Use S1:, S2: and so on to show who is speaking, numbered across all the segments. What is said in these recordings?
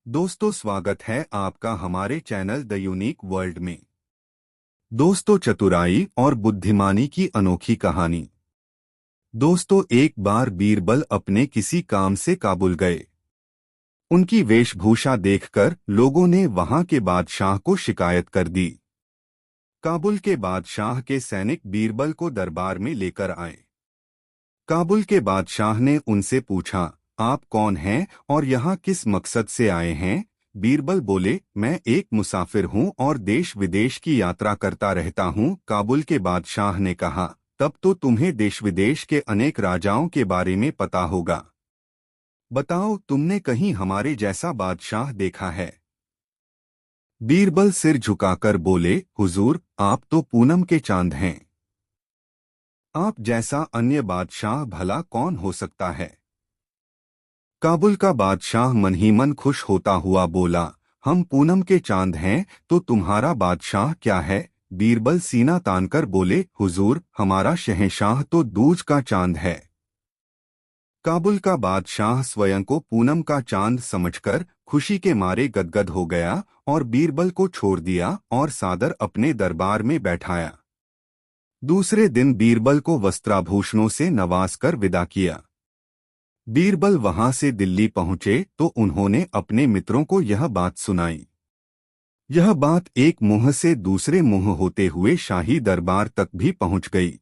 S1: दोस्तों, स्वागत है आपका हमारे चैनल द यूनिक वर्ल्ड में। दोस्तों, चतुराई और बुद्धिमानी की अनोखी कहानी। दोस्तों, एक बार बीरबल अपने किसी काम से काबुल गए। उनकी वेशभूषा देखकर लोगों ने वहां के बादशाह को शिकायत कर दी। काबुल के बादशाह के सैनिक बीरबल को दरबार में लेकर आए। काबुल के बादशाह ने उनसे पूछा, आप कौन हैं और यहाँ किस मकसद से आए हैं? बीरबल बोले, मैं एक मुसाफिर हूँ और देश विदेश की यात्रा करता रहता हूँ। काबुल के बादशाह ने कहा, तब तो तुम्हें देश विदेश के अनेक राजाओं के बारे में पता होगा। बताओ, तुमने कहीं हमारे जैसा बादशाह देखा है? बीरबल सिर झुकाकर बोले, हुजूर, आप तो पूनम के चांद हैं। आप जैसा अन्य बादशाह भला कौन हो सकता है? काबुल का बादशाह मन ही मन खुश होता हुआ बोला, हम पूनम के चांद हैं तो तुम्हारा बादशाह क्या है? बीरबल सीना तानकर बोले, हुजूर, हमारा शहंशाह तो दूज का चांद है। काबुल का बादशाह स्वयं को पूनम का चांद समझकर खुशी के मारे गदगद हो गया और बीरबल को छोड़ दिया और सादर अपने दरबार में बैठाया। दूसरे दिन बीरबल को वस्त्राभूषणों से नवाजकर विदा किया। बीरबल वहां से दिल्ली पहुंचे तो उन्होंने अपने मित्रों को यह बात सुनाई। यह बात एक मुंह से दूसरे मुंह होते हुए शाही दरबार तक भी पहुंच गई।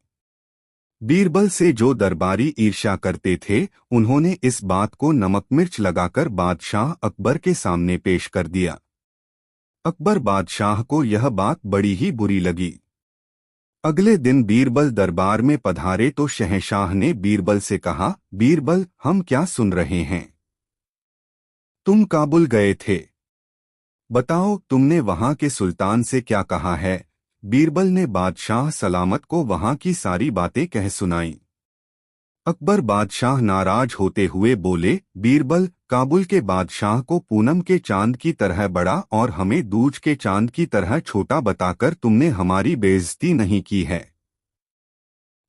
S1: बीरबल से जो दरबारी ईर्ष्या करते थे, उन्होंने इस बात को नमक मिर्च लगाकर बादशाह अकबर के सामने पेश कर दिया। अकबर बादशाह को यह बात बड़ी ही बुरी लगी। अगले दिन बीरबल दरबार में पधारे तो शहंशाह ने बीरबल से कहा, बीरबल, हम क्या सुन रहे हैं? तुम काबुल गए थे। बताओ, तुमने वहां के सुल्तान से क्या कहा है? बीरबल ने बादशाह सलामत को वहां की सारी बातें कह सुनाई। अकबर बादशाह नाराज होते हुए बोले, बीरबल, काबुल के बादशाह को पूनम के चांद की तरह बड़ा और हमें दूज के चांद की तरह छोटा बताकर तुमने हमारी बेइज्जती नहीं की है।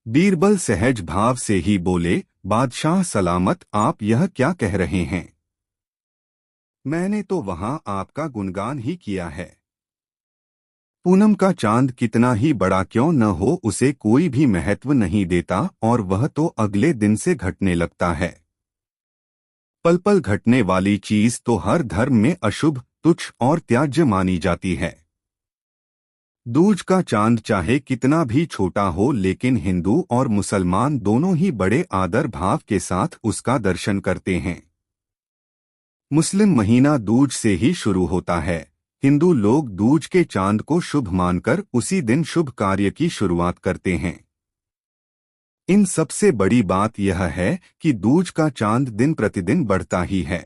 S1: बीरबल सहज भाव से ही बोले, बादशाह सलामत, आप यह क्या कह रहे हैं? मैंने तो वहां आपका गुणगान ही किया है। पूनम का चांद कितना ही बड़ा क्यों न हो, उसे कोई भी महत्व नहीं देता और वह तो अगले दिन से घटने लगता है। पल पल घटने वाली चीज तो हर धर्म में अशुभ, तुच्छ और त्याज्य मानी जाती है। दूज का चांद चाहे कितना भी छोटा हो, लेकिन हिंदू और मुसलमान दोनों ही बड़े आदर भाव के साथ उसका दर्शन करते हैं। मुस्लिम महीना दूज से ही शुरू होता है। हिंदू लोग दूज के चांद को शुभ मानकर उसी दिन शुभ कार्य की शुरुआत करते हैं। इन सबसे बड़ी बात यह है कि दूज का चांद दिन प्रतिदिन बढ़ता ही है।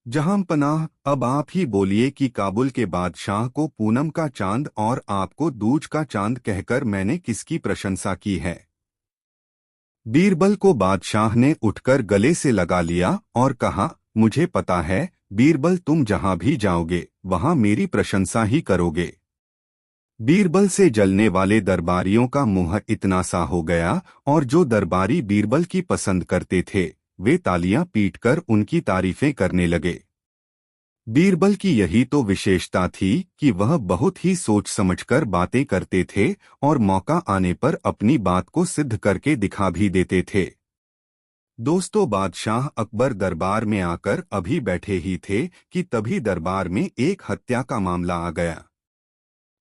S1: जहां पनाह, अब आप ही बोलिए कि काबुल के बादशाह को पूनम का चांद और आपको दूज का चांद कहकर मैंने किसकी प्रशंसा की है? बीरबल को बादशाह ने उठकर गले से लगा लिया और कहा, मुझे पता है बीरबल, तुम जहां भी जाओगे वहां मेरी प्रशंसा ही करोगे। बीरबल से जलने वाले दरबारियों का मुंह इतना सा हो गया और जो दरबारी बीरबल की पसंद करते थे, वे तालियां पीटकर उनकी तारीफें करने लगे। बीरबल की यही तो विशेषता थी कि वह बहुत ही सोच समझकर बातें करते थे और मौका आने पर अपनी बात को सिद्ध करके दिखा भी देते थे। दोस्तों, बादशाह अकबर दरबार में आकर अभी बैठे ही थे कि तभी दरबार में एक हत्या का मामला आ गया।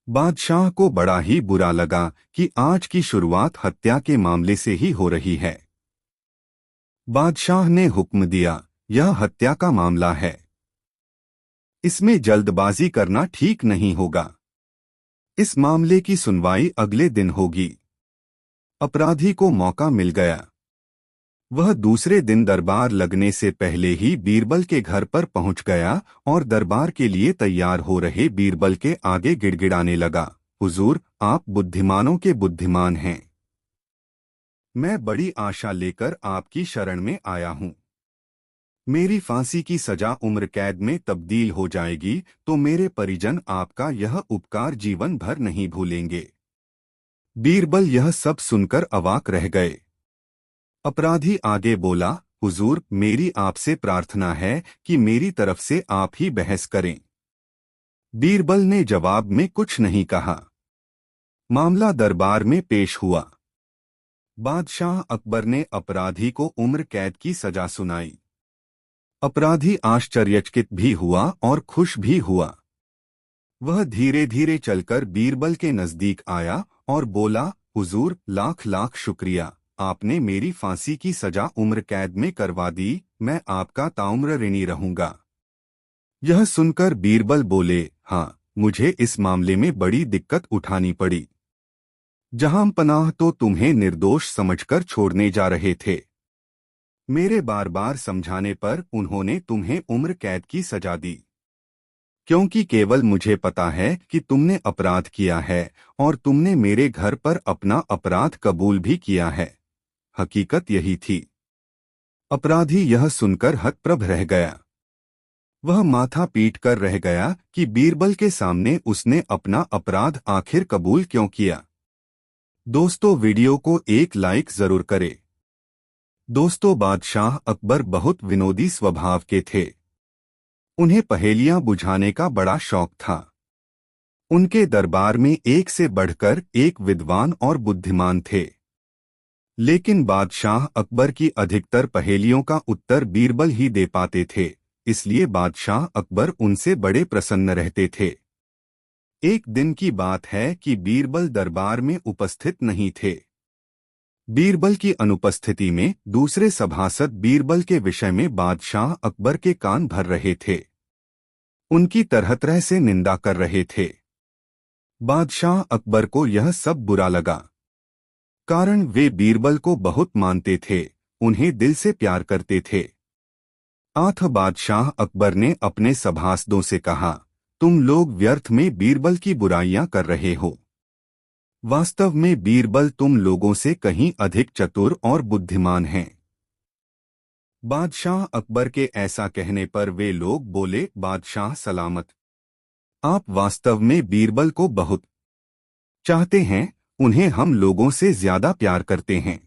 S1: बादशाह को बड़ा ही बुरा लगा कि आज की शुरुआत हत्या के मामले से ही हो रही है। बादशाह ने हुक्म दिया, यह हत्या का मामला है, इसमें जल्दबाजी करना ठीक नहीं होगा। इस मामले की सुनवाई अगले दिन होगी। अपराधी को मौका मिल गया। वह दूसरे दिन दरबार लगने से पहले ही बीरबल के घर पर पहुंच गया और दरबार के लिए तैयार हो रहे बीरबल के आगे गिड़गिड़ाने लगा, हुजूर, आप बुद्धिमानों के बुद्धिमान हैं। मैं बड़ी आशा लेकर आपकी शरण में आया हूं। मेरी फांसी की सजा उम्र कैद में तब्दील हो जाएगी तो मेरे परिजन आपका यह उपकार जीवन भर नहीं भूलेंगे। बीरबल यह सब सुनकर अवाक रह गए। अपराधी आगे बोला, हुजूर, मेरी आपसे प्रार्थना है कि मेरी तरफ से आप ही बहस करें। बीरबल ने जवाब में कुछ नहीं कहा। मामला दरबार में पेश हुआ। बादशाह अकबर ने अपराधी को उम्र कैद की सजा सुनाई। अपराधी आश्चर्यचकित भी हुआ और खुश भी हुआ। वह धीरे धीरे चलकर बीरबल के नजदीक आया और बोला, हुजूर, लाख लाख शुक्रिया, आपने मेरी फांसी की सजा उम्र कैद में करवा दी। मैं आपका ताउम्र ऋणी रहूंगा। यह सुनकर बीरबल बोले, हाँ, मुझे इस मामले में बड़ी दिक्कत उठानी पड़ी। जहां पनाह तो तुम्हें निर्दोष समझकर छोड़ने जा रहे थे। मेरे बार बार समझाने पर उन्होंने तुम्हें उम्र कैद की सजा दी, क्योंकि केवल मुझे पता है कि तुमने अपराध किया है और तुमने मेरे घर पर अपना अपराध कबूल भी किया है। हकीकत यही थी। अपराधी यह सुनकर हतप्रभ रह गया। वह माथा पीट कर रह गया कि बीरबल के सामने उसने अपना अपराध आखिर कबूल क्यों किया। दोस्तों, वीडियो को एक लाइक जरूर करें। दोस्तों, बादशाह अकबर बहुत विनोदी स्वभाव के थे। उन्हें पहेलियां बुझाने का बड़ा शौक था। उनके दरबार में एक से बढ़कर एक विद्वान और बुद्धिमान थे। लेकिन बादशाह अकबर की अधिकतर पहेलियों का उत्तर बीरबल ही दे पाते थे, इसलिए बादशाह अकबर उनसे बड़े प्रसन्न रहते थे। एक दिन की बात है कि बीरबल दरबार में उपस्थित नहीं थे। बीरबल की अनुपस्थिति में दूसरे सभासद बीरबल के विषय में बादशाह अकबर के कान भर रहे थे। उनकी तरह तरह से निंदा कर रहे थे। बादशाह अकबर को यह सब बुरा लगा, कारण वे बीरबल को बहुत मानते थे, उन्हें दिल से प्यार करते थे। आठ बादशाह अकबर ने अपने सभासदों से कहा, तुम लोग व्यर्थ में बीरबल की बुराइयां कर रहे हो। वास्तव में बीरबल तुम लोगों से कहीं अधिक चतुर और बुद्धिमान हैं। बादशाह अकबर के ऐसा कहने पर वे लोग बोले, बादशाह सलामत। आप वास्तव में बीरबल को बहुत चाहते हैं, उन्हें हम लोगों से ज्यादा प्यार करते हैं।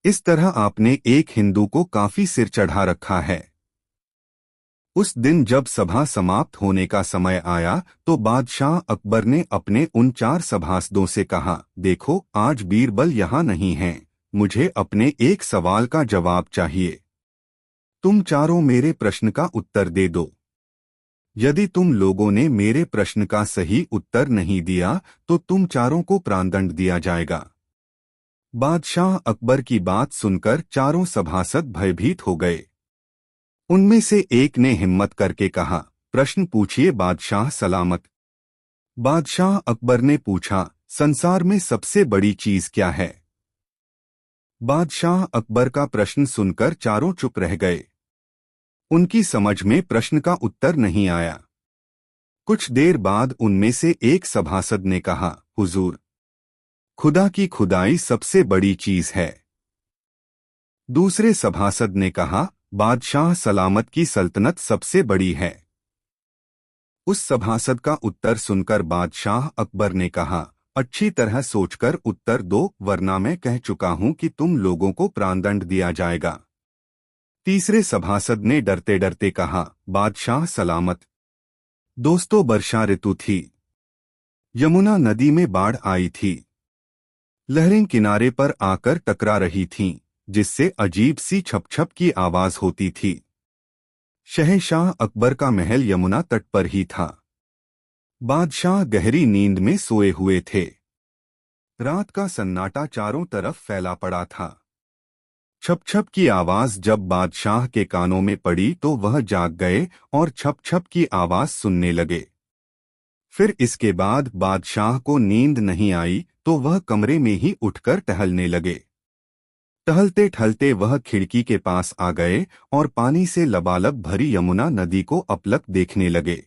S1: इस तरह आपने एक हिंदू को काफी सिर चढ़ा रखा है। उस दिन जब सभा समाप्त होने का समय आया तो बादशाह अकबर ने अपने उन 4 सभासदों से कहा, देखो, आज बीरबल यहाँ नहीं हैं, मुझे अपने एक सवाल का जवाब चाहिए। तुम चारों मेरे प्रश्न का उत्तर दे दो। यदि तुम लोगों ने मेरे प्रश्न का सही उत्तर नहीं दिया तो तुम चारों को प्राणदंड दिया जाएगा। बादशाह अकबर की बात सुनकर चारों सभासद भयभीत हो गए। उनमें से एक ने हिम्मत करके कहा, प्रश्न पूछिए बादशाह सलामत। बादशाह अकबर ने पूछा, संसार में सबसे बड़ी चीज क्या है? बादशाह अकबर का प्रश्न सुनकर चारों चुप रह गए। उनकी समझ में प्रश्न का उत्तर नहीं आया। कुछ देर बाद उनमें से एक सभासद ने कहा, हुजूर, खुदा की खुदाई सबसे बड़ी चीज है। दूसरे सभासद ने कहा, बादशाह सलामत की सल्तनत सबसे बड़ी है। उस सभासद का उत्तर सुनकर बादशाह अकबर ने कहा, अच्छी तरह सोचकर उत्तर दो, वरना मैं कह चुका हूं कि तुम लोगों को प्राणदंड दिया जाएगा। तीसरे सभासद ने डरते डरते कहा, बादशाह सलामत। दोस्तों, वर्षा ऋतु थी। यमुना नदी में बाढ़ आई थी। लहरें किनारे पर आकर टकरा रही थीं, जिससे अजीब सी छप छप की आवाज होती थी। शहंशाह अकबर का महल यमुना तट पर ही था। बादशाह गहरी नींद में सोए हुए थे। रात का सन्नाटा चारों तरफ फैला पड़ा था। छप छप की आवाज जब बादशाह के कानों में पड़ी तो वह जाग गए और छप छप की आवाज सुनने लगे। फिर इसके बाद बादशाह को नींद नहीं आई तो वह कमरे में ही उठकर टहलने लगे। टहलते टहलते वह खिड़की के पास आ गए और पानी से लबालब भरी यमुना नदी को अपलक देखने लगे।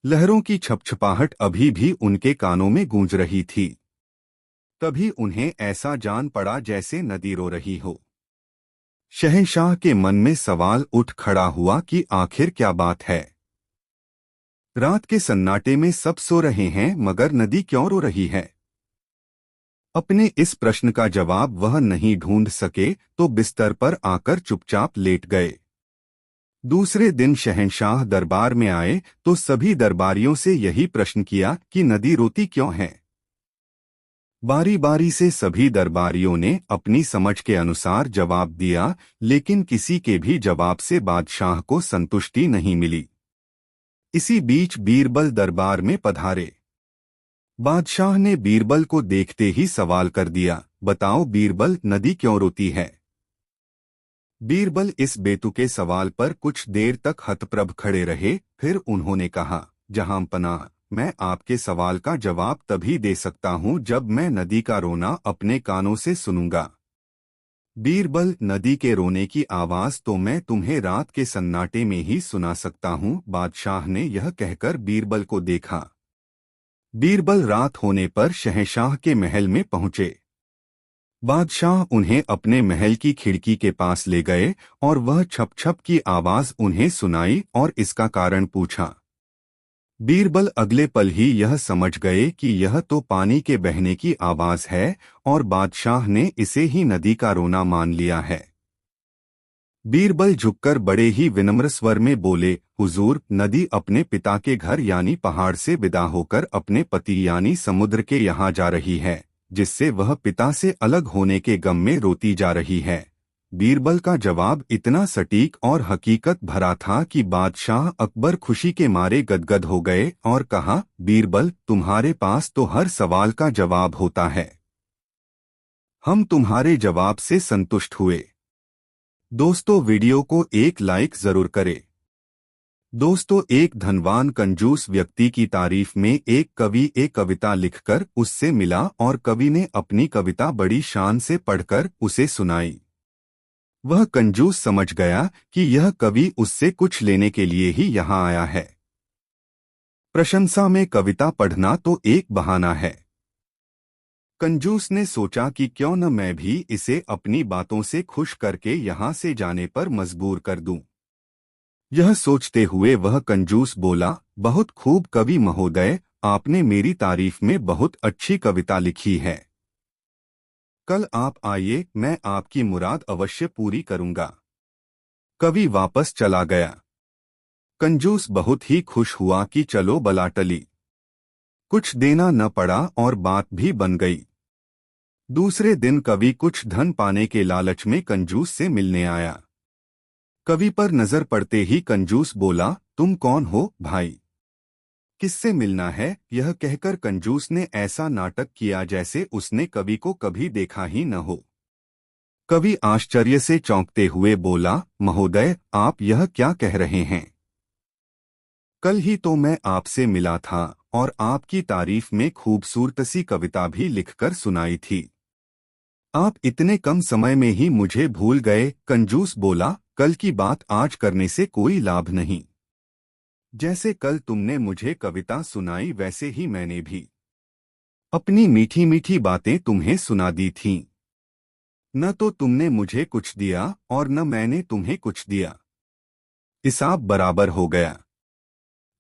S1: लहरों की छपछपाहट अभी भी उनके कानों में गूंज रही थी। तभी उन्हें ऐसा जान पड़ा जैसे नदी रो रही हो। शहंशाह के मन में सवाल उठ खड़ा हुआ कि आखिर क्या बात है। रात के सन्नाटे में सब सो रहे हैं मगर नदी क्यों रो रही है? अपने इस प्रश्न का जवाब वह नहीं ढूंढ सके तो बिस्तर पर आकर चुपचाप लेट गए। दूसरे दिन शहंशाह दरबार में आए तो सभी दरबारियों से यही प्रश्न किया कि नदी रोती क्यों है। बारी बारी से सभी दरबारियों ने अपनी समझ के अनुसार जवाब दिया, लेकिन किसी के भी जवाब से बादशाह को संतुष्टि नहीं मिली। इसी बीच बीरबल दरबार में पधारे। बादशाह ने बीरबल को देखते ही सवाल कर दिया, बताओ बीरबल, नदी क्यों रोती है। बीरबल इस बेतुके सवाल पर कुछ देर तक हतप्रभ खड़े रहे, फिर उन्होंने कहा, जहांपनाह, मैं आपके सवाल का जवाब तभी दे सकता हूं जब मैं नदी का रोना अपने कानों से सुनूंगा। बीरबल, नदी के रोने की आवाज तो मैं तुम्हें रात के सन्नाटे में ही सुना सकता हूं। बादशाह ने यह कहकर बीरबल को देखा। बीरबल रात होने पर शहंशाह के महल में पहुंचे। बादशाह उन्हें अपने महल की खिड़की के पास ले गए और वह छप छप की आवाज उन्हें सुनाई और इसका कारण पूछा। बीरबल अगले पल ही यह समझ गए कि यह तो पानी के बहने की आवाज है और बादशाह ने इसे ही नदी का रोना मान लिया है। बीरबल झुककर बड़े ही विनम्र स्वर में बोले, हुजूर, नदी अपने पिता के घर यानी पहाड़ से विदा होकर अपने पति यानी समुद्र के यहाँ जा रही है, जिससे वह पिता से अलग होने के गम में रोती जा रही है। बीरबल का जवाब इतना सटीक और हकीकत भरा था कि बादशाह अकबर खुशी के मारे गदगद हो गए और कहा, बीरबल, तुम्हारे पास तो हर सवाल का जवाब होता है। हम तुम्हारे जवाब से संतुष्ट हुए। दोस्तों, वीडियो को एक लाइक जरूर करें। दोस्तों, एक धनवान कंजूस व्यक्ति की तारीफ में एक कवि एक कविता लिखकर उससे मिला और कवि ने अपनी कविता बड़ी शान से पढ़कर उसे सुनाई। वह कंजूस समझ गया कि यह कवि उससे कुछ लेने के लिए ही यहाँ आया है। प्रशंसा में कविता पढ़ना तो एक बहाना है। कंजूस ने सोचा कि क्यों न मैं भी इसे अपनी बातों से खुश करके यहाँ से जाने पर मजबूर कर दूं। यह सोचते हुए वह कंजूस बोला, बहुत खूब कवि महोदय, आपने मेरी तारीफ में बहुत अच्छी कविता लिखी है। कल आप आइए, मैं आपकी मुराद अवश्य पूरी करूंगा। कवि वापस चला गया। कंजूस बहुत ही खुश हुआ कि चलो बला टली। कुछ देना न पड़ा और बात भी बन गई। दूसरे दिन कवि कुछ धन पाने के लालच में कंजूस से मिलने आया। कवि पर नजर पड़ते ही कंजूस बोला, तुम कौन हो भाई, किससे मिलना है। यह कहकर कंजूस ने ऐसा नाटक किया जैसे उसने कवि को कभी देखा ही न हो। कवि आश्चर्य से चौंकते हुए बोला, महोदय, आप यह क्या कह रहे हैं। कल ही तो मैं आपसे मिला था और आपकी तारीफ में खूबसूरत सी कविता भी लिखकर सुनाई थी। आप इतने कम समय में ही मुझे भूल गए। कंजूस बोला, कल की बात आज करने से कोई लाभ नहीं। जैसे कल तुमने मुझे कविता सुनाई वैसे ही मैंने भी अपनी मीठी मीठी बातें तुम्हें सुना दी थीं। न तो तुमने मुझे कुछ दिया और न मैंने तुम्हें कुछ दिया। हिसाब बराबर हो गया।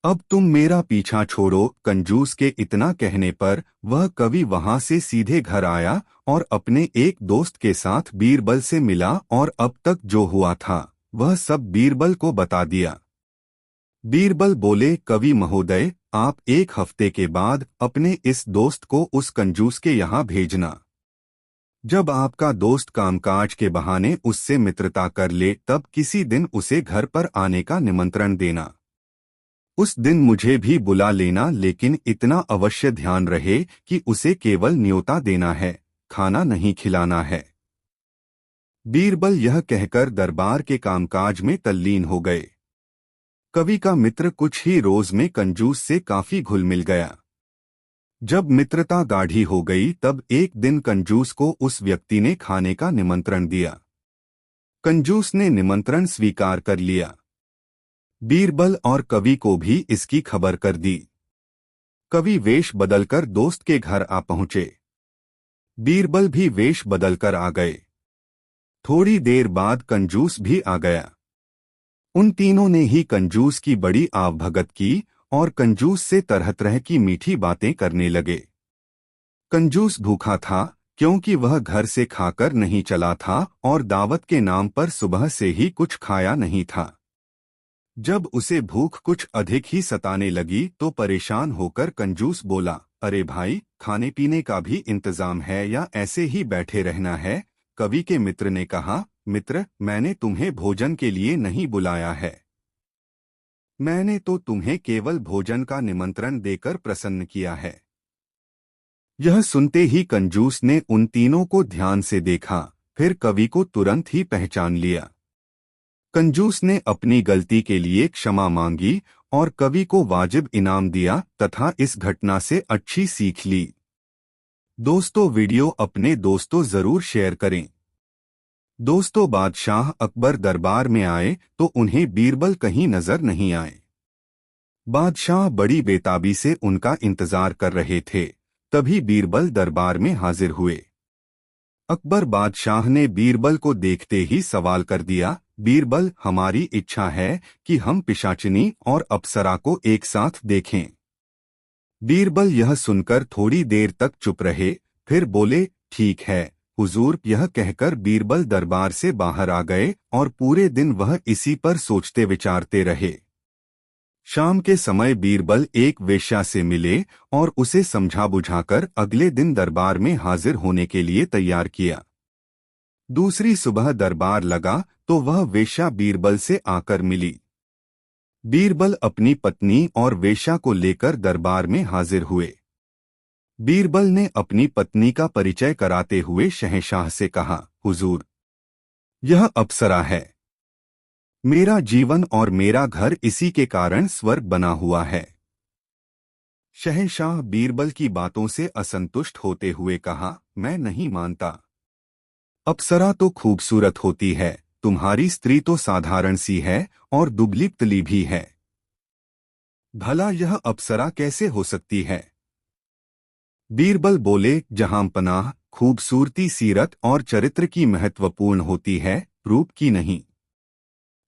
S1: अब तुम मेरा पीछा छोड़ो। कंजूस के इतना कहने पर वह कवि वहां से सीधे घर आया और अपने एक दोस्त के साथ बीरबल से मिला और अब तक जो हुआ था वह सब बीरबल को बता दिया। बीरबल बोले, कवि महोदय, आप एक हफ्ते के बाद अपने इस दोस्त को उस कंजूस के यहाँ भेजना। जब आपका दोस्त कामकाज के बहाने उससे मित्रता कर ले तब किसी दिन उसे घर पर आने का निमंत्रण देना। उस दिन मुझे भी बुला लेना, लेकिन इतना अवश्य ध्यान रहे कि उसे केवल न्योता देना है, खाना नहीं खिलाना है। बीरबल यह कहकर दरबार के कामकाज में तल्लीन हो गए। कवि का मित्र कुछ ही रोज में कंजूस से काफी घुल मिल गया। जब मित्रता गाढ़ी हो गई तब एक दिन कंजूस को उस व्यक्ति ने खाने का निमंत्रण दिया। कंजूस ने निमंत्रण स्वीकार कर लिया। बीरबल और कवि को भी इसकी खबर कर दी। कवि वेश बदलकर दोस्त के घर आ पहुंचे। बीरबल भी वेश बदलकर आ गए। थोड़ी देर बाद कंजूस भी आ गया। उन तीनों ने ही कंजूस की बड़ी आवभगत की और कंजूस से तरह तरह की मीठी बातें करने लगे। कंजूस भूखा था, क्योंकि वह घर से खाकर नहीं चला था और दावत के नाम पर सुबह से ही कुछ खाया नहीं था। जब उसे भूख कुछ अधिक ही सताने लगी तो परेशान होकर कंजूस बोला, अरे भाई, खाने पीने का भी इंतजाम है या ऐसे ही बैठे रहना है? कवि के मित्र ने कहा, मित्र, मैंने तुम्हें भोजन के लिए नहीं बुलाया है। मैंने तो तुम्हें केवल भोजन का निमंत्रण देकर प्रसन्न किया है। यह सुनते ही कंजूस ने उन तीनों को ध्यान से देखा, फिर कवि को तुरंत ही पहचान लिया। कंजूस ने अपनी गलती के लिए क्षमा मांगी और कवि को वाजिब इनाम दिया तथा इस घटना से अच्छी सीख ली। दोस्तों, वीडियो अपने दोस्तों जरूर शेयर करें। दोस्तों, बादशाह अकबर दरबार में आए तो उन्हें बीरबल कहीं नजर नहीं आए। बादशाह बड़ी बेताबी से उनका इंतजार कर रहे थे। तभी बीरबल दरबार में हाजिर हुए। अकबर बादशाह ने बीरबल को देखते ही सवाल कर दिया, बीरबल, हमारी इच्छा है कि हम पिशाचिनी और अप्सरा को एक साथ देखें। बीरबल यह सुनकर थोड़ी देर तक चुप रहे, फिर बोले, ठीक है हुजूर। यह कहकर बीरबल दरबार से बाहर आ गए और पूरे दिन वह इसी पर सोचते विचारते रहे। शाम के समय बीरबल एक वेश्या से मिले और उसे समझा बुझाकर अगले दिन दरबार में हाजिर होने के लिए तैयार किया। दूसरी सुबह दरबार लगा तो वह वेश्या बीरबल से आकर मिली। बीरबल अपनी पत्नी और वेश्या को लेकर दरबार में हाजिर हुए। बीरबल ने अपनी पत्नी का परिचय कराते हुए शहंशाह से कहा, हुजूर, यह अप्सरा है। मेरा जीवन और मेरा घर इसी के कारण स्वर्ग बना हुआ है। शहंशाह बीरबल की बातों से असंतुष्ट होते हुए कहा, मैं नहीं मानता। अप्सरा तो खूबसूरत होती है, तुम्हारी स्त्री तो साधारण सी है और दुबली पतली भी है। भला यह अप्सरा कैसे हो सकती है? बीरबल बोले, जहां पनाह, खूबसूरती सीरत और चरित्र की महत्वपूर्ण होती है, रूप की नहीं।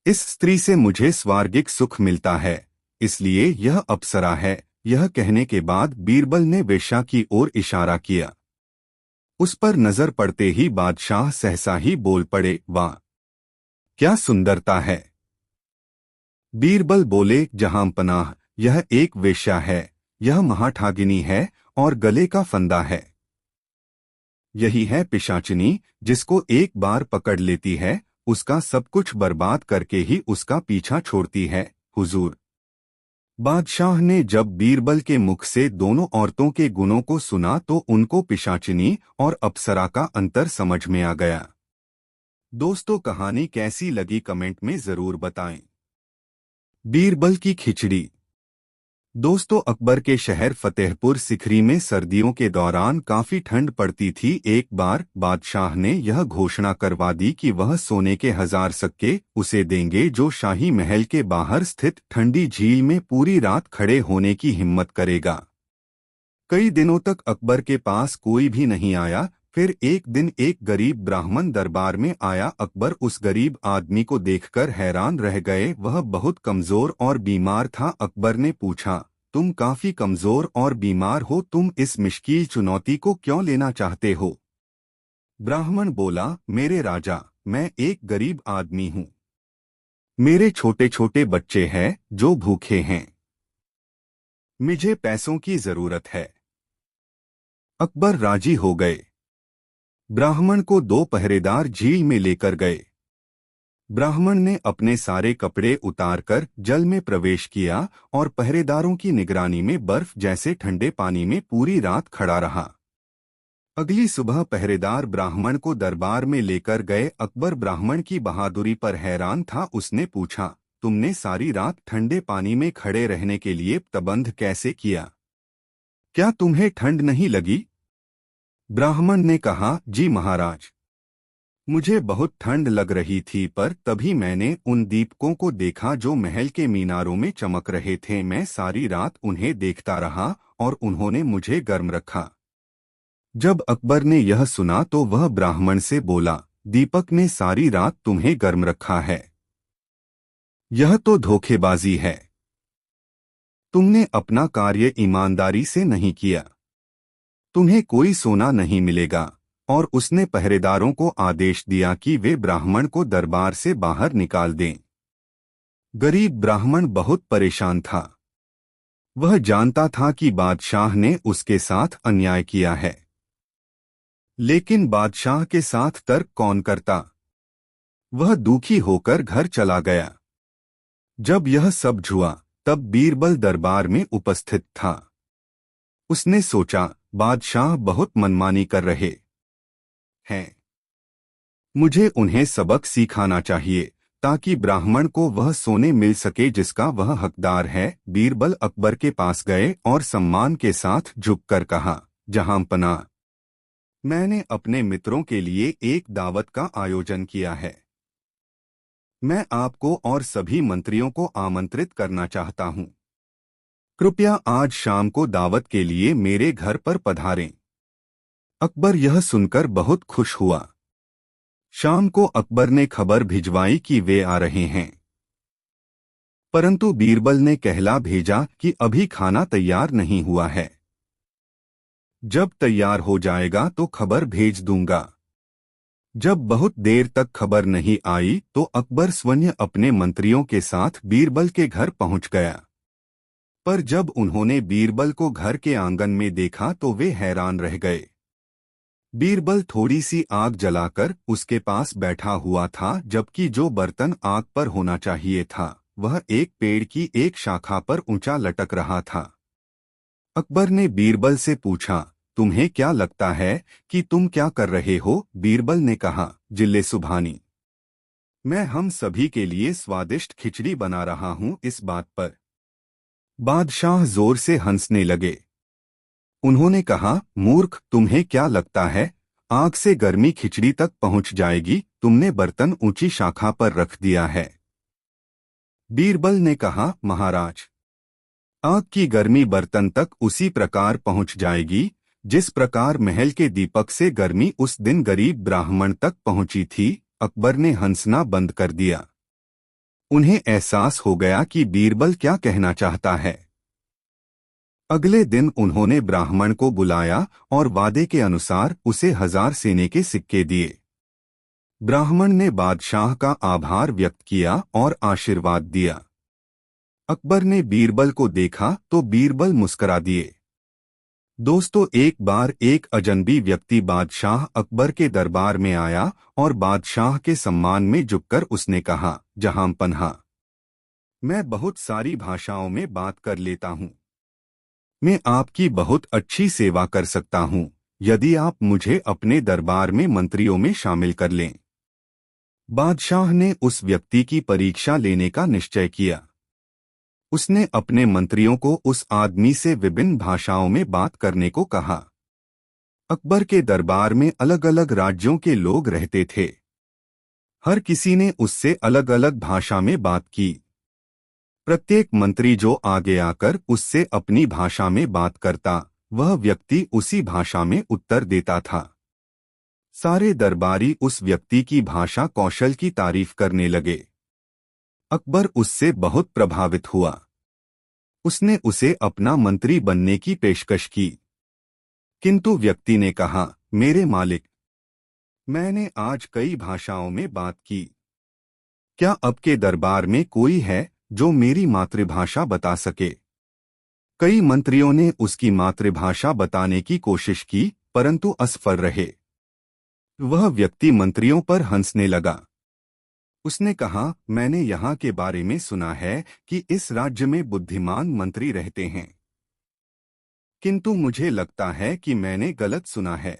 S1: इस स्त्री से मुझे स्वर्गिक सुख मिलता है, इसलिए यह अप्सरा है। यह कहने के बाद बीरबल ने वेश्या की ओर इशारा किया। उस पर नजर पड़ते ही बादशाह सहसा ही बोल पड़े, वाह, क्या सुंदरता है। बीरबल बोले, जहां पनाह, यह एक वेश्या है, यह महाठागिनी है और गले का फंदा है। यही है पिशाचिनी, जिसको एक बार पकड़ लेती है, उसका सब कुछ बर्बाद करके ही उसका पीछा छोड़ती है, हुजूर। बादशाह ने जब बीरबल के मुख से दोनों औरतों के गुणों को सुना तो उनको पिशाचिनी और अप्सरा का अंतर समझ में आ गया। दोस्तों, कहानी कैसी लगी कमेंट में जरूर बताएं। बीरबल की खिचड़ी। दोस्तों, अकबर के शहर फतेहपुर सिकरी में सर्दियों के दौरान काफी ठंड पड़ती थी। एक बार बादशाह ने यह घोषणा करवा दी कि वह सोने के 1000 सिक्के उसे देंगे जो शाही महल के बाहर स्थित ठंडी झील में पूरी रात खड़े होने की हिम्मत करेगा। कई दिनों तक अकबर के पास कोई भी नहीं आया। फिर एक दिन एक गरीब ब्राह्मण दरबार में आया। अकबर उस गरीब आदमी को देखकर हैरान रह गए। वह बहुत कमजोर और बीमार था। अकबर ने पूछा, तुम काफी कमजोर और बीमार हो, तुम इस मुश्किल चुनौती को क्यों लेना चाहते हो? ब्राह्मण बोला, मेरे राजा, मैं एक गरीब आदमी हूँ। मेरे छोटे छोटे बच्चे हैं जो भूखे हैं। मुझे पैसों की जरूरत है। अकबर राजी हो गए। ब्राह्मण को 2 पहरेदार झील में लेकर गए। ब्राह्मण ने अपने सारे कपड़े उतारकर जल में प्रवेश किया और पहरेदारों की निगरानी में बर्फ जैसे ठंडे पानी में पूरी रात खड़ा रहा। अगली सुबह पहरेदार ब्राह्मण को दरबार में लेकर गए। अकबर ब्राह्मण की बहादुरी पर हैरान था। उसने पूछा, तुमने सारी रात ठंडे पानी में खड़े रहने के लिए प्रबंध कैसे किया? क्या तुम्हें ठंड नहीं लगी? ब्राह्मण ने कहा, जी महाराज, मुझे बहुत ठंड लग रही थी, पर तभी मैंने उन दीपकों को देखा जो महल के मीनारों में चमक रहे थे। मैं सारी रात उन्हें देखता रहा और उन्होंने मुझे गर्म रखा। जब अकबर ने यह सुना तो वह ब्राह्मण से बोला, दीपक ने सारी रात तुम्हें गर्म रखा है? यह तो धोखेबाजी है। तुमने अपना कार्य ईमानदारी से नहीं किया। तुम्हें कोई सोना नहीं मिलेगा। और उसने पहरेदारों को आदेश दिया कि वे ब्राह्मण को दरबार से बाहर निकाल दें। गरीब ब्राह्मण बहुत परेशान था। वह जानता था कि बादशाह ने उसके साथ अन्याय किया है, लेकिन बादशाह के साथ तर्क कौन करता। वह दुखी होकर घर चला गया। जब यह सब हुआ तब बीरबल दरबार में उपस्थित था। उसने सोचा, बादशाह बहुत मनमानी कर रहे हैं, मुझे उन्हें सबक सिखाना चाहिए ताकि ब्राह्मण को वह सोने मिल सके जिसका वह हकदार है। बीरबल अकबर के पास गए और सम्मान के साथ झुककर कहा, जहांपना, मैंने अपने मित्रों के लिए एक दावत का आयोजन किया है। मैं आपको और सभी मंत्रियों को आमंत्रित करना चाहता हूं। कृपया आज शाम को दावत के लिए मेरे घर पर पधारें। अकबर यह सुनकर बहुत खुश हुआ। शाम को अकबर ने खबर भिजवाई कि वे आ रहे हैं, परंतु बीरबल ने कहला भेजा कि अभी खाना तैयार नहीं हुआ है। जब तैयार हो जाएगा तो खबर भेज दूंगा। जब बहुत देर तक खबर नहीं आई तो अकबर स्वयं अपने मंत्रियों के साथ बीरबल के घर पहुंच गया। पर जब उन्होंने बीरबल को घर के आंगन में देखा तो वे हैरान रह गए। बीरबल थोड़ी सी आग जलाकर उसके पास बैठा हुआ था, जबकि जो बर्तन आग पर होना चाहिए था वह एक पेड़ की एक शाखा पर ऊंचा लटक रहा था। अकबर ने बीरबल से पूछा, तुम्हें क्या लगता है कि तुम क्या कर रहे हो? बीरबल ने कहा, जिल्ले सुभानी, मैं हम सभी के लिए स्वादिष्ट खिचड़ी बना रहा हूं। इस बात पर बादशाह जोर से हंसने लगे। उन्होंने कहा, मूर्ख, तुम्हें क्या लगता है आग से गर्मी खिचड़ी तक पहुंच जाएगी? तुमने बर्तन ऊंची शाखा पर रख दिया है। बीरबल ने कहा, महाराज, आग की गर्मी बर्तन तक उसी प्रकार पहुंच जाएगी जिस प्रकार महल के दीपक से गर्मी उस दिन गरीब ब्राह्मण तक पहुंची थी। अकबर ने हंसना बंद कर दिया। उन्हें एहसास हो गया कि बीरबल क्या कहना चाहता है। अगले दिन उन्होंने ब्राह्मण को बुलाया और वादे के अनुसार उसे 1000 सेने के सिक्के दिए। ब्राह्मण ने बादशाह का आभार व्यक्त किया और आशीर्वाद दिया। अकबर ने बीरबल को देखा तो बीरबल मुस्करा दिए। दोस्तों, एक बार एक अजनबी व्यक्ति बादशाह अकबर के दरबार में आया और बादशाह के सम्मान में झुककर उसने कहा, जहांपन्हा, मैं बहुत सारी भाषाओं में बात कर लेता हूँ। मैं आपकी बहुत अच्छी सेवा कर सकता हूँ यदि आप मुझे अपने दरबार में मंत्रियों में शामिल कर लें। बादशाह ने उस व्यक्ति की परीक्षा लेने का निश्चय किया। उसने अपने मंत्रियों को उस आदमी से विभिन्न भाषाओं में बात करने को कहा। अकबर के दरबार में अलग अलग राज्यों के लोग रहते थे। हर किसी ने उससे अलग अलग भाषा में बात की। प्रत्येक मंत्री जो आगे आकर उससे अपनी भाषा में बात करता, वह व्यक्ति उसी भाषा में उत्तर देता था। सारे दरबारी उस व्यक्ति की भाषा कौशल की तारीफ करने लगे। अकबर उससे बहुत प्रभावित हुआ। उसने उसे अपना मंत्री बनने की पेशकश की, किंतु व्यक्ति ने कहा, मेरे मालिक, मैंने आज कई भाषाओं में बात की। क्या आपके दरबार में कोई है जो मेरी मातृभाषा बता सके? कई मंत्रियों ने उसकी मातृभाषा बताने की कोशिश की, परंतु असफल रहे। वह व्यक्ति मंत्रियों पर हंसने लगा। उसने कहा, मैंने यहाँ के बारे में सुना है कि इस राज्य में बुद्धिमान मंत्री रहते हैं, किंतु मुझे लगता है कि मैंने गलत सुना है।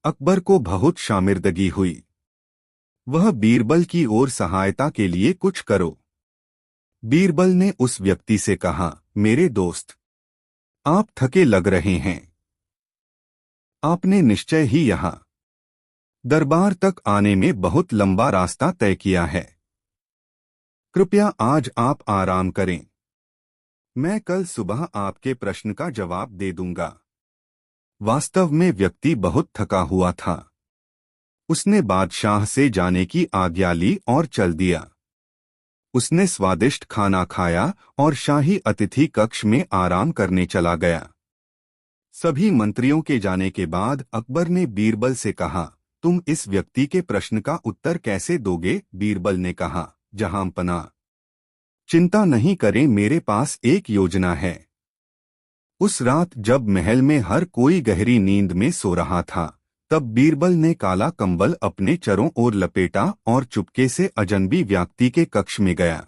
S1: अकबर को बहुत शर्मिंदगी हुई। वह बीरबल की ओर सहायता के लिए कुछ करो। बीरबल ने उस व्यक्ति से कहा, मेरे दोस्त, आप थके लग रहे हैं। आपने निश्चय ही यहाँ दरबार तक आने में बहुत लंबा रास्ता तय किया है। कृपया आज आप आराम करें। मैं कल सुबह आपके प्रश्न का जवाब दे दूंगा। वास्तव में व्यक्ति बहुत थका हुआ था। उसने बादशाह से जाने की आज्ञा ली और चल दिया। उसने स्वादिष्ट खाना खाया और शाही अतिथि कक्ष में आराम करने चला गया। सभी मंत्रियों के जाने के बाद अकबर ने बीरबल से कहा, तुम इस व्यक्ति के प्रश्न का उत्तर कैसे दोगे? बीरबल ने कहा, जहांपना, चिंता नहीं करें, मेरे पास एक योजना है। उस रात जब महल में हर कोई गहरी नींद में सो रहा था, तब बीरबल ने काला कंबल अपने चरों ओर लपेटा और चुपके से अजनबी व्यक्ति के कक्ष में गया।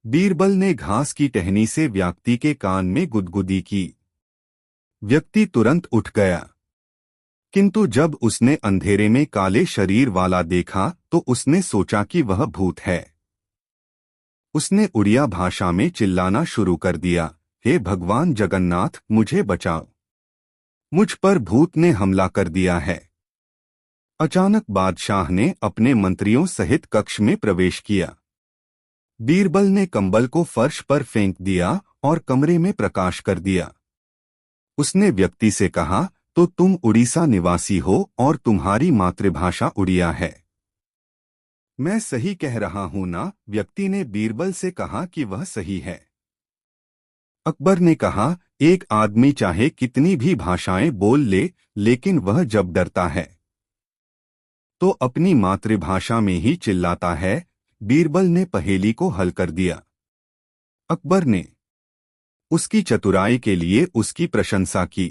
S1: बीरबल ने घास की टहनी से व्यक्ति के कान में गुदगुदी की। व्यक्ति तुरंत उठ गया, किंतु जब उसने अंधेरे में काले शरीर वाला देखा तो उसने सोचा कि वह भूत है। उसने उड़िया भाषा में चिल्लाना शुरू कर दिया, हे भगवान जगन्नाथ, मुझे बचाओ, मुझ पर भूत ने हमला कर दिया है। अचानक बादशाह ने अपने मंत्रियों सहित कक्ष में प्रवेश किया। बीरबल ने कंबल को फर्श पर फेंक दिया और कमरे में प्रकाश कर दिया। उसने व्यक्ति से कहा, तो तुम उड़ीसा निवासी हो और तुम्हारी मातृभाषा उड़िया है। मैं सही कह रहा हूं ना? व्यक्ति ने बीरबल से कहा कि वह सही है। अकबर ने कहा, एक आदमी चाहे कितनी भी भाषाएं बोल ले, लेकिन वह जब डरता है तो अपनी मातृभाषा में ही चिल्लाता है। बीरबल ने पहेली को हल कर दिया। अकबर ने उसकी चतुराई के लिए उसकी प्रशंसा की।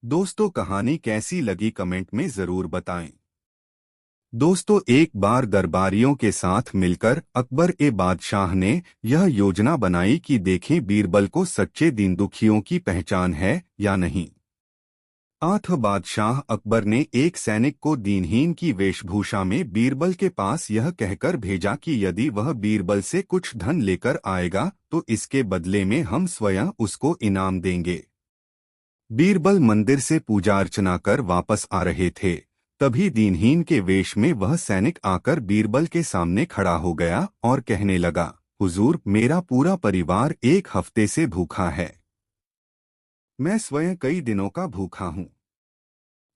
S1: दोस्तों, कहानी कैसी लगी कमेंट में जरूर बताएं। दोस्तों, एक बार दरबारियों के साथ मिलकर अकबर ए बादशाह ने यह योजना बनाई कि देखें बीरबल को सच्चे दीन दुखियों की पहचान है या नहीं। बादशाह अकबर ने एक सैनिक को दीनहीन की वेशभूषा में बीरबल के पास यह कहकर भेजा कि यदि वह बीरबल से कुछ धन लेकर आएगा तो इसके बदले में हम स्वयं उसको इनाम देंगे। बीरबल मंदिर से पूजा अर्चना कर वापस आ रहे थे, तभी दीनहीन के वेश में वह सैनिक आकर बीरबल के सामने खड़ा हो गया और कहने लगा, हुजूर, मेरा पूरा परिवार एक हफ्ते से भूखा है। मैं स्वयं कई दिनों का भूखा हूँ।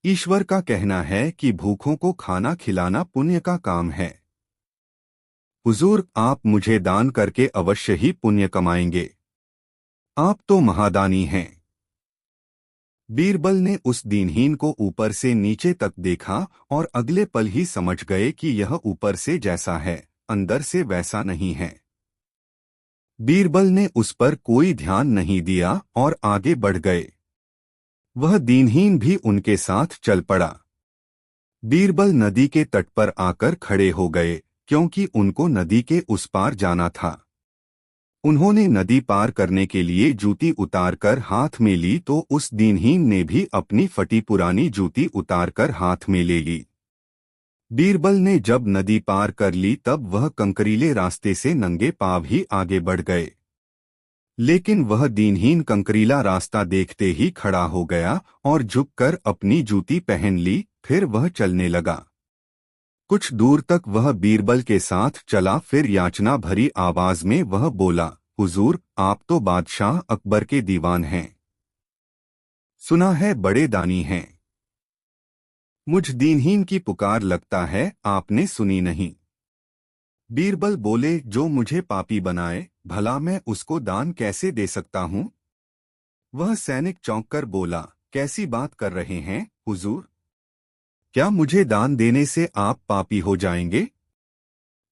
S1: ईश्वर का कहना है कि भूखों को खाना खिलाना पुण्य का काम है। हुजूर, आप मुझे दान करके अवश्य ही पुण्य कमाएंगे। आप तो महादानी हैं। बीरबल ने उस दीनहीन को ऊपर से नीचे तक देखा और अगले पल ही समझ गए कि यह ऊपर से जैसा है, अंदर से वैसा नहीं है। बीरबल ने उस पर कोई ध्यान नहीं दिया और आगे बढ़ गए। वह दीनहीन भी उनके साथ चल पड़ा। बीरबल नदी के तट पर आकर खड़े हो गए, क्योंकि उनको नदी के उस पार जाना था। उन्होंने नदी पार करने के लिए जूती उतारकर हाथ में ली तो उस दीनहीन ने भी अपनी फटी पुरानी जूती उतारकर हाथ में ले ली। बीरबल ने जब नदी पार कर ली तब वह कंकरीले रास्ते से नंगे पांव ही आगे बढ़ गए। लेकिन वह दीनहीन कंकरीला रास्ता देखते ही खड़ा हो गया और झुककर अपनी जूती पहन ली। फिर वह चलने लगा। कुछ दूर तक वह बीरबल के साथ चला, फिर याचना भरी आवाज में वह बोला, हुजूर, आप तो बादशाह अकबर के दीवान हैं। सुना है बड़े दानी हैं। मुझ दीनहीन की पुकार लगता है आपने सुनी नहीं। बीरबल बोले, जो मुझे पापी बनाए, भला मैं उसको दान कैसे दे सकता हूँ? वह सैनिक चौंककर बोला, कैसी बात कर रहे हैं हुजूर? क्या मुझे दान देने से आप पापी हो जाएंगे?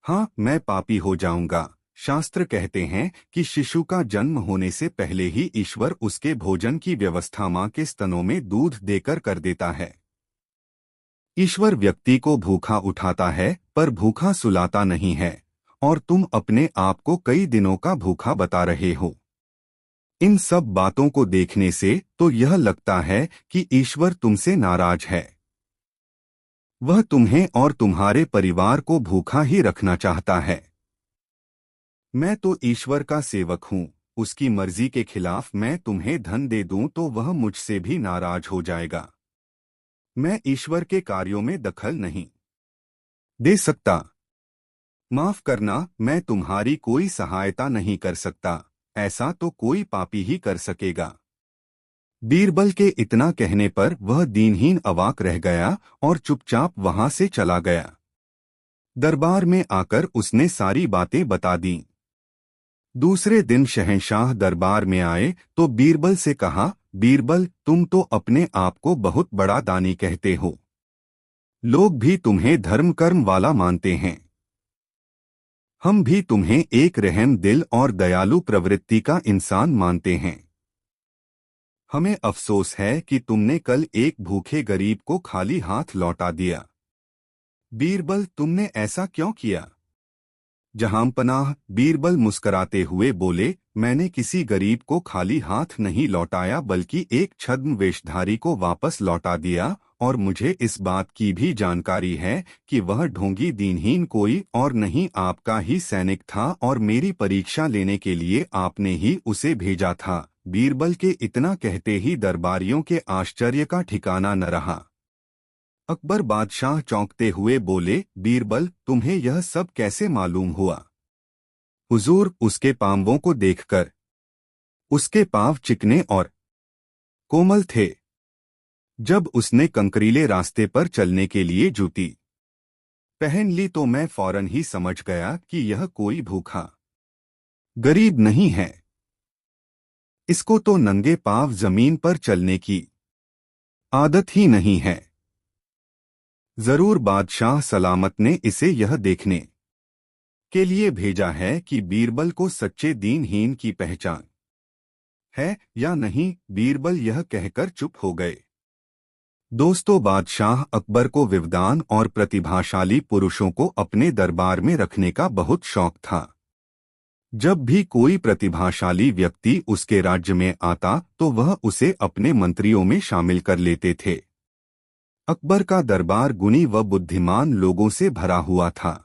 S1: हाँ, मैं पापी हो जाऊंगा। शास्त्र कहते हैं कि शिशु का जन्म होने से पहले ही ईश्वर उसके भोजन की व्यवस्था मां के स्तनों में दूध देकर कर देता है। ईश्वर व्यक्ति को भूखा उठाता है पर भूखा सुलाता नहीं है, और तुम अपने आप को कई दिनों का भूखा बता रहे हो। इन सब बातों को देखने से तो यह लगता है कि ईश्वर तुमसे नाराज है। वह तुम्हें और तुम्हारे परिवार को भूखा ही रखना चाहता है। मैं तो ईश्वर का सेवक हूँ, उसकी मर्जी के खिलाफ मैं तुम्हें धन दे दूं तो वह मुझसे भी नाराज हो जाएगा। मैं ईश्वर के कार्यों में दखल नहीं दे सकता। माफ करना, मैं तुम्हारी कोई सहायता नहीं कर सकता। ऐसा तो कोई पापी ही कर सकेगा। बीरबल के इतना कहने पर वह दीनहीन अवाक रह गया और चुपचाप वहां से चला गया। दरबार में आकर उसने सारी बातें बता दीं। दूसरे दिन शहंशाह दरबार में आए तो बीरबल से कहा, बीरबल, तुम तो अपने आप को बहुत बड़ा दानी कहते हो। लोग भी तुम्हें धर्म कर्म वाला मानते हैं। हम भी तुम्हें एक रहम दिल और दयालु प्रवृत्ति का इंसान मानते हैं। हमें अफसोस है कि तुमने कल एक भूखे गरीब को खाली हाथ लौटा दिया। बीरबल, तुमने ऐसा क्यों किया? जहांपनाह, बीरबल मुस्कराते हुए बोले, मैंने किसी गरीब को खाली हाथ नहीं लौटाया बल्कि एक छद्म वेशधारी को वापस लौटा दिया, और मुझे इस बात की भी जानकारी है कि वह ढोंगी दीनहीन कोई और नहीं आपका ही सैनिक था और मेरी परीक्षा लेने के लिए आपने ही उसे भेजा था। बीरबल के इतना कहते ही दरबारियों के आश्चर्य का ठिकाना न रहा। अकबर बादशाह चौंकते हुए बोले, बीरबल, तुम्हें यह सब कैसे मालूम हुआ? हुजूर, उसके पांवों को देखकर। उसके पांव चिकने और कोमल थे। जब उसने कंकरीले रास्ते पर चलने के लिए जूती पहन ली तो मैं फौरन ही समझ गया कि यह कोई भूखा गरीब नहीं है। इसको तो नंगे पांव जमीन पर चलने की आदत ही नहीं है। जरूर बादशाह सलामत ने इसे यह देखने के लिए भेजा है कि बीरबल को सच्चे दीनहीन की पहचान है या नहीं। बीरबल यह कहकर चुप हो गए। दोस्तों, बादशाह अकबर को विद्वान और प्रतिभाशाली पुरुषों को अपने दरबार में रखने का बहुत शौक था। जब भी कोई प्रतिभाशाली व्यक्ति उसके राज्य में आता तो वह उसे अपने मंत्रियों में शामिल कर लेते थे। अकबर का दरबार गुणी व बुद्धिमान लोगों से भरा हुआ था।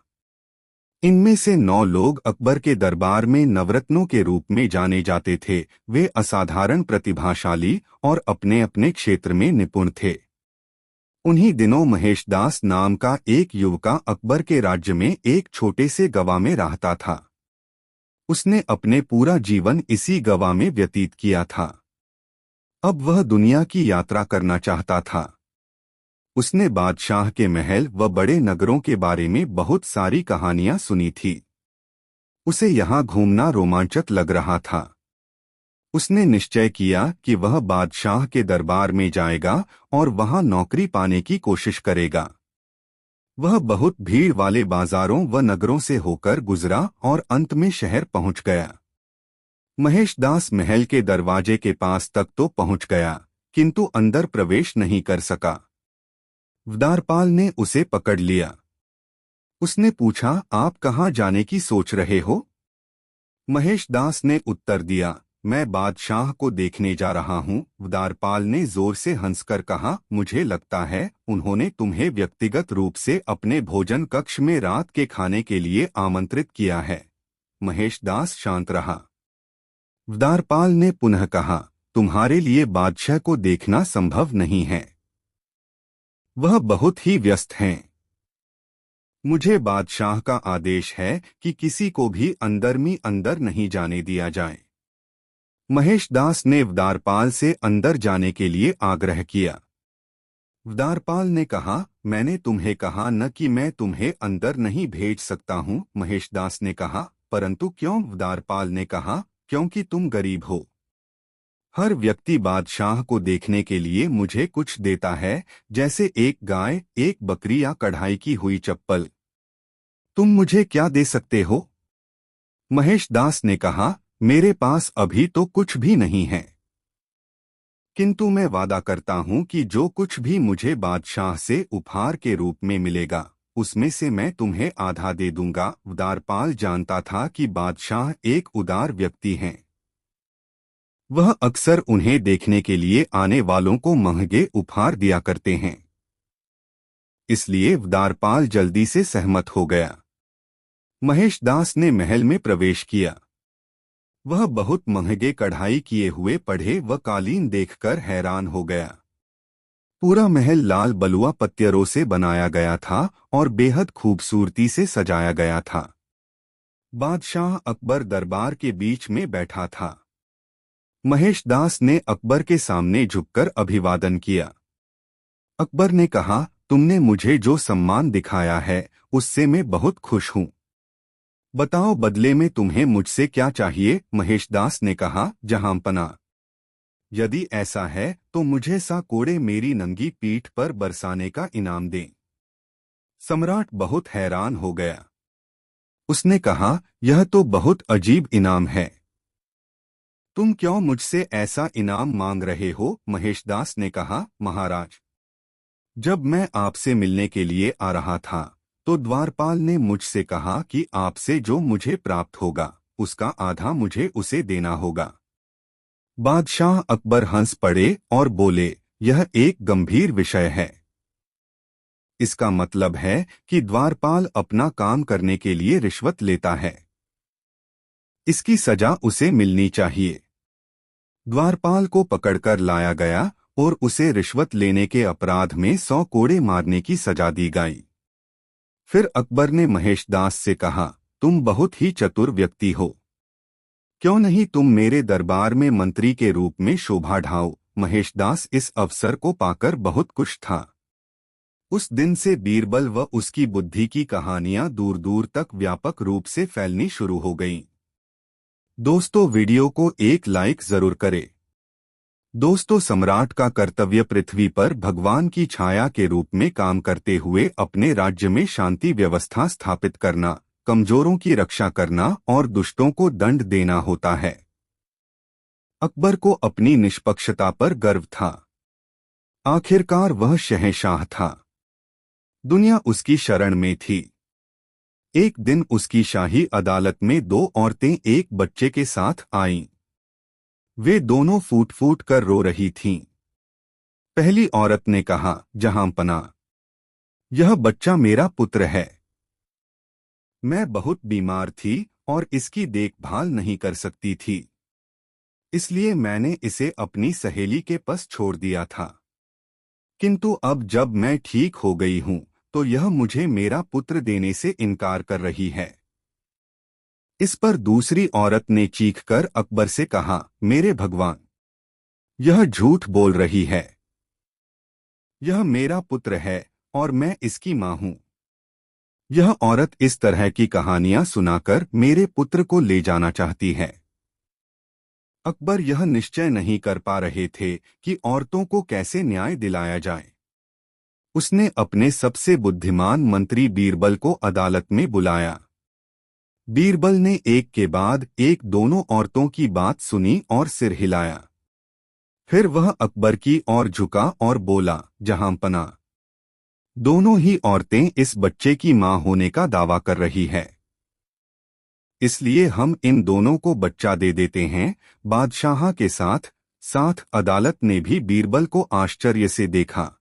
S1: इनमें से 9 लोग अकबर के दरबार में नवरत्नों के रूप में जाने जाते थे। वे असाधारण प्रतिभाशाली और अपने अपने क्षेत्र में निपुण थे। उन्हीं दिनों महेशदास नाम का एक युवका अकबर के राज्य में एक छोटे से गवा में रहता था। उसने अपने पूरा जीवन इसी गवा में व्यतीत किया था। अब वह दुनिया की यात्रा करना चाहता था। उसने बादशाह के महल व बड़े नगरों के बारे में बहुत सारी कहानियां सुनी थी। उसे यहाँ घूमना रोमांचक लग रहा था। उसने निश्चय किया कि वह बादशाह के दरबार में जाएगा और वहां नौकरी पाने की कोशिश करेगा। वह बहुत भीड़ वाले बाजारों व नगरों से होकर गुजरा और अंत में शहर पहुंच गया। महेशदास महल के दरवाजे के पास तक तो पहुंच गया, किंतु अंदर प्रवेश नहीं कर सका। द्वारपाल ने उसे पकड़ लिया। उसने पूछा, आप कहाँ जाने की सोच रहे हो? महेशदास ने उत्तर दिया, मैं बादशाह को देखने जा रहा हूँ। द्वारपाल ने जोर से हंसकर कहा, मुझे लगता है उन्होंने तुम्हें व्यक्तिगत रूप से अपने भोजन कक्ष में रात के खाने के लिए आमंत्रित किया है। महेशदास शांत रहा। द्वारपाल ने पुनः कहा, तुम्हारे लिए बादशाह को देखना संभव नहीं है। वह बहुत ही व्यस्त हैं। मुझे बादशाह का आदेश है कि किसी को भी अंदर नहीं जाने दिया जाए। महेशदास ने द्वारपाल से अंदर जाने के लिए आग्रह किया। द्वारपाल ने कहा, मैंने तुम्हें कहा न कि मैं तुम्हें अंदर नहीं भेज सकता हूँ। महेशदास ने कहा, परंतु क्यों? द्वारपाल ने कहा, क्योंकि तुम गरीब हो। हर व्यक्ति बादशाह को देखने के लिए मुझे कुछ देता है, जैसे एक गाय, एक बकरी या कढ़ाई की हुई चप्पल। तुम मुझे क्या दे सकते हो? महेशदास ने कहा, मेरे पास अभी तो कुछ भी नहीं है, किंतु मैं वादा करता हूं कि जो कुछ भी मुझे बादशाह से उपहार के रूप में मिलेगा, उसमें से मैं तुम्हें आधा दे दूंगा। द्वारपाल जानता था कि बादशाह एक उदार व्यक्ति हैं। वह अक्सर उन्हें देखने के लिए आने वालों को महंगे उपहार दिया करते हैं। इसलिए द्वारपाल जल्दी से सहमत हो गया। महेशदास ने महल में प्रवेश किया। वह बहुत महंगे कढ़ाई किए हुए पढ़े व कालीन देखकर हैरान हो गया। पूरा महल लाल बलुआ पत्थरों से बनाया गया था और बेहद खूबसूरती से सजाया गया था। बादशाह अकबर दरबार के बीच में बैठा था। महेशदास ने अकबर के सामने झुककर अभिवादन किया। अकबर ने कहा, तुमने मुझे जो सम्मान दिखाया है उससे मैं बहुत खुश हूँ। बताओ, बदले में तुम्हें मुझसे क्या चाहिए? महेशदास ने कहा, जहांपना। यदि ऐसा है तो मुझे 100 कोड़े मेरी नंगी पीठ पर बरसाने का इनाम दें। सम्राट बहुत हैरान हो गया। उसने कहा, यह तो बहुत अजीब इनाम है। तुम क्यों मुझसे ऐसा इनाम मांग रहे हो? महेशदास ने कहा, महाराज, जब मैं आपसे मिलने के लिए आ रहा था तो द्वारपाल ने मुझसे कहा कि आपसे जो मुझे प्राप्त होगा उसका आधा मुझे उसे देना होगा। बादशाह अकबर हंस पड़े और बोले, यह एक गंभीर विषय है। इसका मतलब है कि द्वारपाल अपना काम करने के लिए रिश्वत लेता है। इसकी सजा उसे मिलनी चाहिए। द्वारपाल को पकड़कर लाया गया और उसे रिश्वत लेने के अपराध में 100 कोड़े मारने की सजा दी गई। फिर अकबर ने महेशदास से कहा, तुम बहुत ही चतुर व्यक्ति हो। क्यों नहीं तुम मेरे दरबार में मंत्री के रूप में शोभा ढाओ? महेशदास इस अवसर को पाकर बहुत खुश था। उस दिन से बीरबल व उसकी बुद्धि की कहानियां दूर दूर तक व्यापक रूप से फैलनी शुरू हो गईं। दोस्तों, वीडियो को एक लाइक जरूर करें। दोस्तों, सम्राट का कर्तव्य पृथ्वी पर भगवान की छाया के रूप में काम करते हुए अपने राज्य में शांति व्यवस्था स्थापित करना, कमजोरों की रक्षा करना और दुष्टों को दंड देना होता है। अकबर को अपनी निष्पक्षता पर गर्व था। आखिरकार वह शहंशाह था। दुनिया उसकी शरण में थी। एक दिन उसकी शाही अदालत में 2 औरतें एक बच्चे के साथ आईं। वे दोनों फूट फूट कर रो रही थीं। पहली औरत ने कहा, जहांपना, यह बच्चा मेरा पुत्र है। मैं बहुत बीमार थी और इसकी देखभाल नहीं कर सकती थी, इसलिए मैंने इसे अपनी सहेली के पास छोड़ दिया था। किंतु अब जब मैं ठीक हो गई हूं तो यह मुझे मेरा पुत्र देने से इनकार कर रही है। इस पर दूसरी औरत ने चीखकर अकबर से कहा, मेरे भगवान, यह झूठ बोल रही है। यह मेरा पुत्र है और मैं इसकी मां हूं। यह औरत इस तरह की कहानियां सुनाकर मेरे पुत्र को ले जाना चाहती है। अकबर यह निश्चय नहीं कर पा रहे थे कि औरतों को कैसे न्याय दिलाया जाए। उसने अपने सबसे बुद्धिमान मंत्री बीरबल को अदालत में बुलाया। बीरबल ने एक के बाद एक दोनों औरतों की बात सुनी और सिर हिलाया। फिर वह अकबर की ओर झुका और बोला, जहांपना, दोनों ही औरतें इस बच्चे की मां होने का दावा कर रही है, इसलिए हम इन दोनों को बच्चा दे देते हैं। बादशाह के साथ साथ अदालत ने भी बीरबल को आश्चर्य से देखा।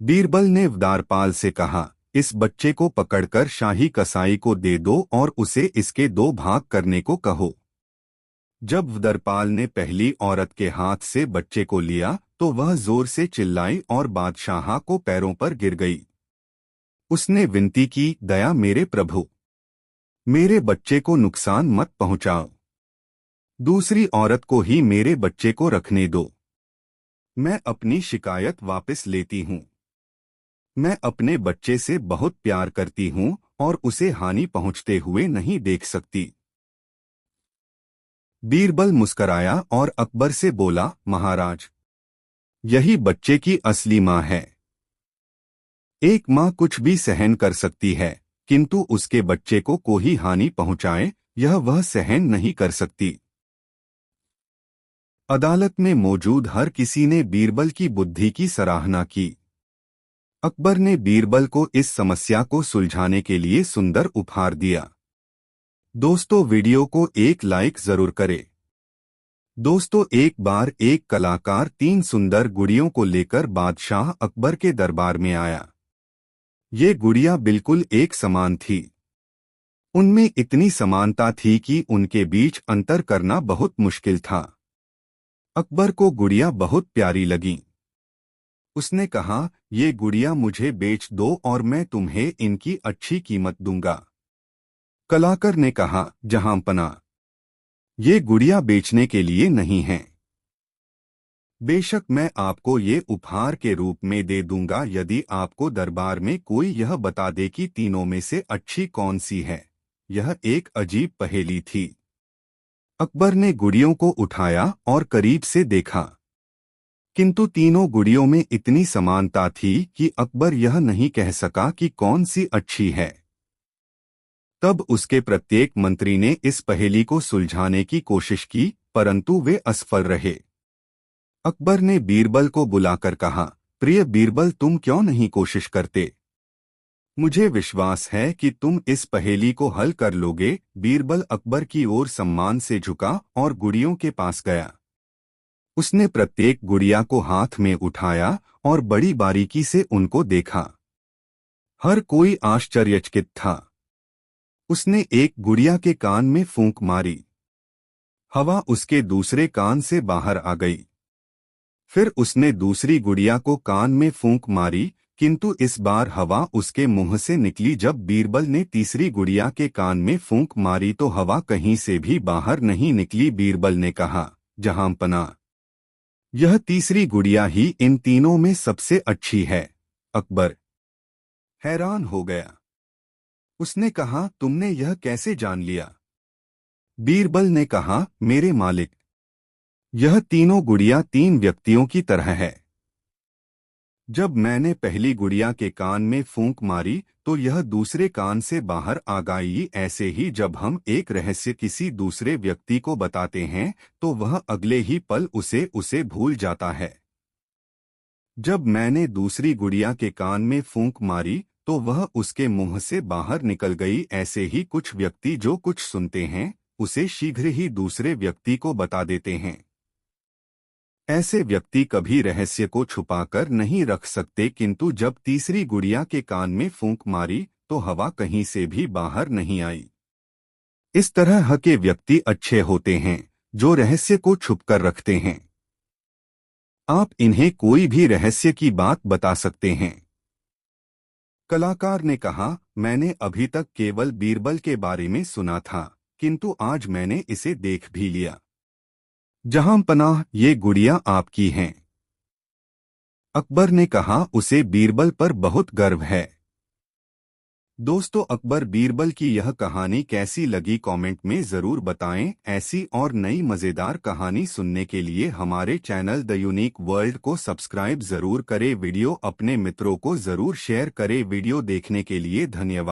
S1: बीरबल ने द्वारपाल से कहा, इस बच्चे को पकड़कर शाही कसाई को दे दो और उसे इसके 2 भाग करने को कहो। जब द्वारपाल ने पहली औरत के हाथ से बच्चे को लिया तो वह जोर से चिल्लाई और बादशाह को पैरों पर गिर गई। उसने विनती की, दया मेरे प्रभु, मेरे बच्चे को नुकसान मत पहुंचाओ। दूसरी औरत को ही मेरे बच्चे को रखने दो। मैं अपनी शिकायत वापस लेती हूं। मैं अपने बच्चे से बहुत प्यार करती हूं और उसे हानि पहुंचते हुए नहीं देख सकती। बीरबल मुस्कराया और अकबर से बोला, महाराज, यही बच्चे की असली मां है। एक मां कुछ भी सहन कर सकती है, किंतु उसके बच्चे को कोई हानि पहुंचाए, यह वह सहन नहीं कर सकती। अदालत में मौजूद हर किसी ने बीरबल की बुद्धि की सराहना की। अकबर ने बीरबल को इस समस्या को सुलझाने के लिए सुंदर उपहार दिया। दोस्तों, वीडियो को एक लाइक जरूर करें। दोस्तों, एक बार एक कलाकार 3 सुंदर गुड़ियों को लेकर बादशाह अकबर के दरबार में आया। ये गुड़ियां बिल्कुल एक समान थी। उनमें इतनी समानता थी कि उनके बीच अंतर करना बहुत मुश्किल था। अकबर को गुड़ियां बहुत प्यारी लगीं। उसने कहा, ये गुड़ियां मुझे बेच दो और मैं तुम्हें इनकी अच्छी कीमत दूंगा। कलाकार ने कहा, जहांपना, ये गुड़ियां बेचने के लिए नहीं हैं। बेशक मैं आपको ये उपहार के रूप में दे दूंगा यदि आपको दरबार में कोई यह बता दे कि तीनों में से अच्छी कौन सी है। यह एक अजीब पहेली थी। अकबर ने गुड़ियों को उठाया और करीब से देखा, किंतु तीनों गुड़ियों में इतनी समानता थी कि अकबर यह नहीं कह सका कि कौन सी अच्छी है। तब उसके प्रत्येक मंत्री ने इस पहेली को सुलझाने की कोशिश की, परंतु वे असफल रहे। अकबर ने बीरबल को बुलाकर कहा, प्रिय बीरबल, तुम क्यों नहीं कोशिश करते? मुझे विश्वास है कि तुम इस पहेली को हल कर लोगे। बीरबल अकबर की ओर सम्मान से झुका और गुड़ियों के पास गया। उसने प्रत्येक गुड़िया को हाथ में उठाया और बड़ी बारीकी से उनको देखा। हर कोई आश्चर्यचकित था। उसने एक गुड़िया के कान में फूंक मारी। हवा उसके दूसरे कान से बाहर आ गई। फिर उसने दूसरी गुड़िया को कान में फूंक मारी, किंतु इस बार हवा उसके मुंह से निकली। जब बीरबल ने तीसरी गुड़िया के कान में फूंक मारी तो हवा कहीं से भी बाहर नहीं निकली। बीरबल ने कहा, जहांपना, यह तीसरी गुड़िया ही इन तीनों में सबसे अच्छी है। अकबर हैरान हो गया। उसने कहा, तुमने यह कैसे जान लिया? बीरबल ने कहा, मेरे मालिक, यह तीनों गुड़िया तीन व्यक्तियों की तरह है। जब मैंने पहली गुड़िया के कान में फूंक मारी तो यह दूसरे कान से बाहर आ गई। ऐसे ही जब हम एक रहस्य किसी दूसरे व्यक्ति को बताते हैं तो वह अगले ही पल उसे भूल जाता है। जब मैंने दूसरी गुड़िया के कान में फूंक मारी तो वह उसके मुंह से बाहर निकल गई। ऐसे ही कुछ व्यक्ति जो कुछ सुनते हैं उसे शीघ्र ही दूसरे व्यक्ति को बता देते हैं। ऐसे व्यक्ति कभी रहस्य को छुपाकर नहीं रख सकते, किंतु जब तीसरी गुड़िया के कान में फूंक मारी तो हवा कहीं से भी बाहर नहीं आई। इस तरह के व्यक्ति अच्छे होते हैं जो रहस्य को छुपकर रखते हैं। आप इन्हें कोई भी रहस्य की बात बता सकते हैं। कलाकार ने कहा, मैंने अभी तक केवल बीरबल के बारे में सुना था, किंतु आज मैंने इसे देख भी लिया। जहांपनाह, ये गुड़िया आपकी हैं। अकबर ने कहा, उसे बीरबल पर बहुत गर्व है। दोस्तों, अकबर बीरबल की यह कहानी कैसी लगी कमेंट में ज़रूर बताएं। ऐसी और नई मज़ेदार कहानी सुनने के लिए हमारे चैनल द यूनिक वर्ल्ड को सब्सक्राइब ज़रूर करें। वीडियो अपने मित्रों को ज़रूर शेयर करें। वीडियो देखने के लिए धन्यवाद।